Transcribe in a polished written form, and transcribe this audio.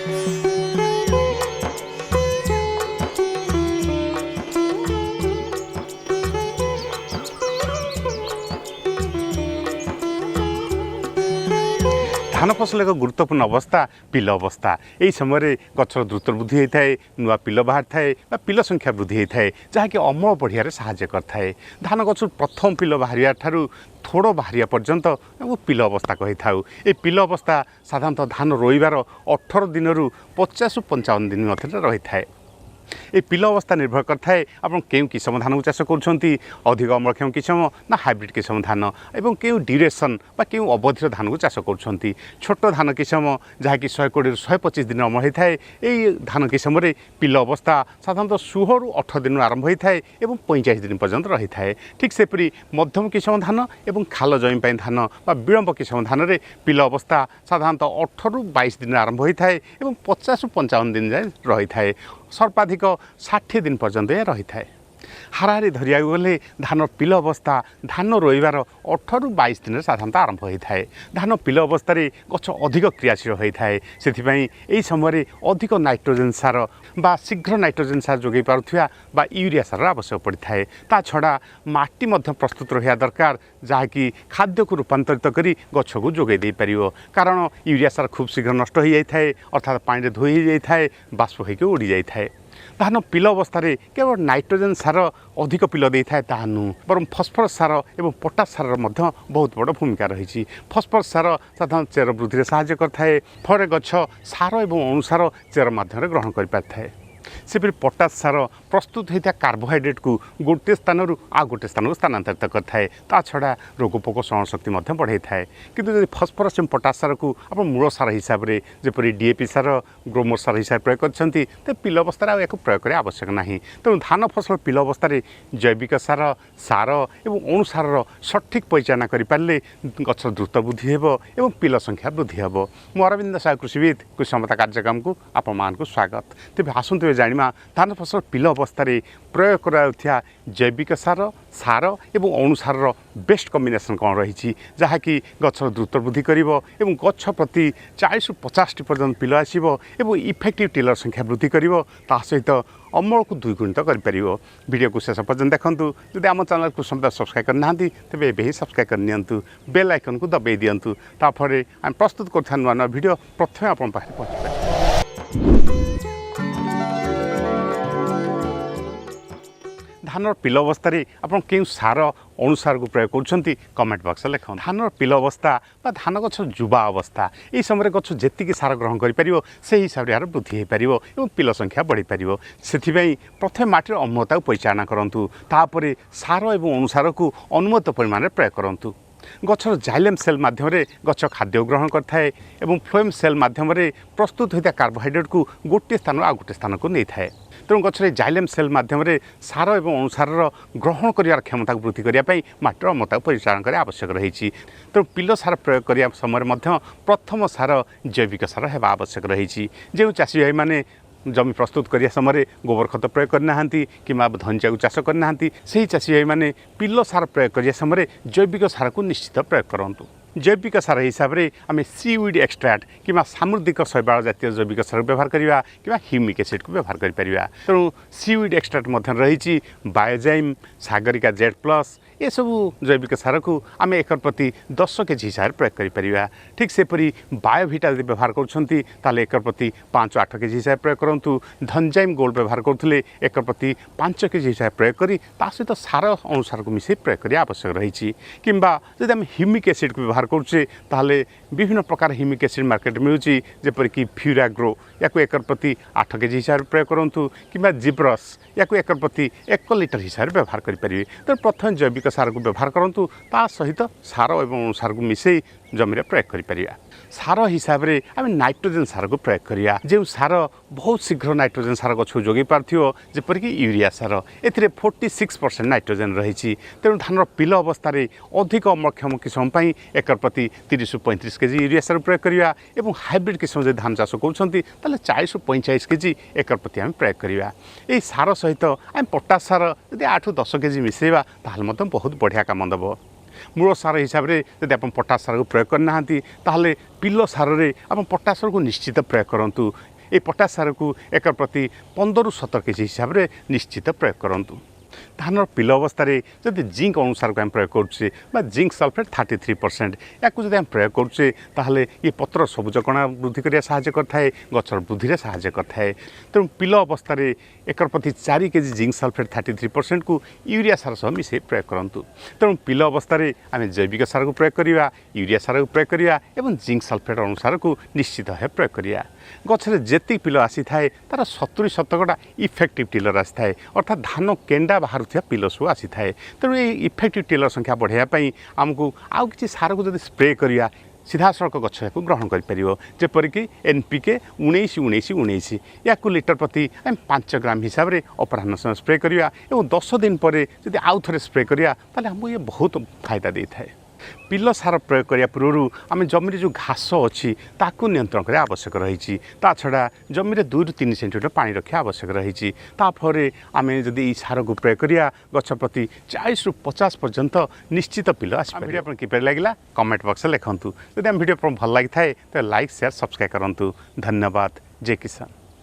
धान फसल एक गुरुत्वपूर्ण अवस्था पिल अवस्था यही समय गचर द्रुत वृद्धि होता है नुआ पिल बाहर थाए पिल संख्या वृद्धि होता है जहाँकि अमल बढ़िया साहाय्य करए धान गच प्रथम पिल बाहर ठारू थोड़ बाहर पर्यंत पिल अवस्था कही था ये पिल अवस्था साधारणतः धान रोइबार 18 दिन रु 50 रु 55 दिन मध्य रही है। ये पिल अवस्था निर्भर करए आप क्यों किसम धान को चाष कर अमलक्षम किसम ना हाइब्रिड किसम धान एवं क्यों ड्यूरेसन बा क्यों अवधिर धान को चाष कर छोट धान किसम जहाँकि 120 रु 125 दिन अमल होता है यही धान किसम पिल अवस्था साधारणतः 16 रु 18 दिन आरंभ होता है और 45 दिन पर्यंत रही है। ठीक सेपरी मध्यम किसम धान और खाल जमी धान बा विलंब किसम धान में पिल अवस्था साधारणतः 18 रु 22 दिन आरंभ होता है और 50 रु 55 दिन जाए रही है सर्वाधिक 60 दिन पर्यंत रही है। हाराहारी धरिया गले धान पिल अवस्था धान रोइबार 18 रु 22 दिन साधारणतः आरंभ होता है। धान पिल अवस्था गच अधिक क्रियाशील होता है से यही समय अधिक नाइट्रोजेन सार बा शीघ्र नाइट्रोजेन सार जोगे पारुथिबा बा यूरिया सार आवश्यक पड़ता है। ता छड़ा माटी मध्य प्रस्तुत रहा दरकार जहाँकि खाद्य को रूपांतरित करी गछ को जोगे दे परिवो कारण यूरिया सार खूब शीघ्र नष्ट हो जाता है अर्थात पानी धोई जाता है बाष्प होकर उड़ी जाता है। धान पिल अवस्था केवल नाइट्रोजेन सार अधिक पिल दे था ताहा नु बरम फस्फरस सार और पोटास सार बहुत बड़ भूमिका रही। फस्फरस सार साधारण चेर वृद्धि साहाय्य करए फल गछ सार और अणुसार चेर माध्यम ग्रहण कर पारि है। सेपरी पोटास सार प्रस्तुत होता कार्बोहाइड्रेट को गोटे स्थान रु आ गोटे स्थान को स्थानांतरित करए ता छड़ा रोगपोक सहन शक्ति बढ़ाई थाए। किंतु जब फस्फरस और पोटास सार को आप मूल सार हिसाब से जपरी डीएपी सार ग्रोमर सार हिसाब से प्रयोग करते तो पिल अवस्था या प्रयोग करने आवश्यक ना। तेणु धान फसल पिल अवस्था जैविक सार सार और अणुसार सठिक परिचालना करें गच द्रुत वृद्धि हो और पिल संख्या वृद्धि हे। मु अरविंद साहु कृषिविद कृषि संपदा कार्यक्रम को आप स्वागत। तेज आसतु जाना धान फसल पिल अवस्था प्रयोग करा जैविक सार सार और अणुसार बेस्ट कॉम्बिनेशन कौन रही जहाँकि गचर द्रुत वृद्धि कर गछ प्रति 40 रु 50 पर्यंत पिल आसव और इफेक्टिव टिलर संख्या वृद्धि कर सहित अमल को 2 गुणित कर वीडियो को शेष पर्यंत देखूँ। जब आम चैनल को समस्त सब्सक्राइब करना तेज एवं सब्सक्राइब करनी बेल आइकन को दबाई दिंतु ताफरे आम प्रस्तुत कर नुआ नुआ वीडियो प्रथम आप पाखे पहुँच पाए। धान पिल अवस्था आप क्यों सार अणुसार को प्रयोग कर कमेंट बॉक्स लिख। धान पिल अवस्था धान गछ जुवा अवस्था यही समय गछ जी सार ग्रहण कर से हिसाब से यार वृद्धि हो पार और पिल संख्या बढ़ी पार से प्रथम माटीर अम्लता परिचालना करूँ तापर सार और अणुसार को अनुमत परिमाण प्रयोग करूँ। गचर जाइलेम सेल माध्यम गच खाद्य ग्रहण करए और फ्लोएम सेल माध्यम प्रस्तुत होता कार्बोहाइड्रेट को गोटे स्थान आ गोटे स्थान को नहीं थाए। तेणु गचर जाइलेम सेल माध्यम सार और अणुसार ग्रहण कर क्षमता को वृद्धि करने माटीर अम्लता परिचालन करने आवश्यक रही। तेणु पिल सार प्रयोग करने समय प्रथम सार जैविक सार होगा आवश्यक रही। जो चाषी भाई मैंने जमी प्रस्तुत करने समय गोबर खत प्रयोग करना कि धनिया को चाष करना से चाषी भाई मैंने पिल सार प्रयोग करने समय जैविक सार को निश्चित प्रयोग करूँ। जैविक सार हिसाब से आम सीवीड एक्सट्राक्ट कि सामुद्रिक शैवाल जातीय जैविक सार व्यवहार करवा कि ह्यूमिक एसिड को व्यवहार करें। तेणु सीवीड एक्सट्राक्ट रही बायोजाइम सागरिका जेड प्लस ये सब जैविक सार को आम एकर प्रति 10 केजी हिसाब से प्रयोग करें। ठीक सेपरी बायोभिटा यदि व्यवहार कर एकर प्रति 5-8 केजी हिसाब से प्रयोग करूँ। धनजाइम गोल्ड व्यवहार करते एकर प्रति 5 केजी हिसाब से प्रयोग करी सहित सार अनुसार को मिसे प्रयोग करने आवश्यक रही। किंबा जब आम ह्यूमिक एसिड को व्यवहार करुचे ताहले विभिन्न प्रकार ह्यूमिक एसिड मार्केट मिलूँ जेपरिक फ्यूराग्रो या एकर प्रति 8 केजी हिसाब से प्रयोग करूँ कि जिब्रस या एकर प्रति 1 लिटर हिसाब से व्यवहार करें। तो प्रथम जैविक सार को व्यवहार करूँ सहित सार और अणुसार को मिसई जमी प्रयोग करें। सार हिसाब से आम नाइट्रोजेन सार को प्रयोग करिया जो सार बहुत शीघ्र नाइट्रोजेन सार गछ जोगे पार्थिव जेपरिक यूरिया सार ए 46% नाइट्रोजेन रही। तेणु धान पिल अवस्था अधिक अमलक्षम किसम एकर प्रति 30 रु 35 केजी यूरिया सार प्रयोग करिया और हाइब्रिड किसम जो धान चाष कर 40 रु 45 केजी एकर प्रति आम प्रयोग करिया। यही सार सहित आम पोटास सार यदि 8 रु 10 केजी मिसेवा ताहले बहुत बढ़िया काम देव। मूल सार हिसाब से जब आप पटास सार को प्रयोग करना ताहले पिलो सार रे आप पटास सार को निश्चित प्रयोग करूँ। ये पटास सार को एक प्रति 15 ରୁ 17 केजी हिसाब से निश्चित प्रयोग करूँ। धान पिल अवस्था जब जिंक अनुसार को आम प्रयोग करुचे जिंक सल्फेट 33% या जब आम प्रयोग करुचे ताहले ये पत्र सबुज कणा वृद्धि करिया साहाय्य करथाए गछर वृद्धि रे साहाय्य करथाए। तेणु पिल अवस्था एकर प्रति 4 केजी जिंक सल्फेट 33% को यूरिया सार सह मिसे प्रयोग करंतु। तेणु पिल अवस्था आम जैविक सार को प्रयोग करिया यूरिया सार को प्रयोग करिया एवं जिंक सल्फेट अनुसार को निश्चित भाव प्रयोग करिया। गछरे जेति पिल आसी थाए तार 70% इफेक्टिव टिलर आसी थाए अर्थात धान केंडा बाहर पिल सब आसी थाए। तेणु ये इफेक्टिव टिलर संख्या बढ़ाई आमको आउ किसी सार को जब स्प्रे करिया सीधा सड़क गछ को ग्रहण कर जेपरिक NPK 19-19-19 या लिटर प्रति 5 ग्राम हिसाब से अपराह्न समय स्प्रे करिया एवं 10 दिन पर जब आउ थे स्प्रे करिया ताले हमको ये बहुत फायदा दे थाए। पिल सार प्रयोग करने पूर्व आम जमी जो घास अच्छी ताकू नियंत्रण करने आवश्यक रही। ता छड़ा जमी 2 ରୁ 3 सेंटीमीटर पानी रखा आवश्यक रही। ताफल आम जदि ये सार को प्रयोग करिया गछ प्रति 40 ରୁ 50 पर्यंत निश्चित पिल आस। वीडियो आपको किपर लगे कमेंट बॉक्स में लिखूँ। जब आम वीडियो भल लगी थाए तो लाइक शेयर सब्सक्राइब करूँ। धन्यवाद। जय किसान।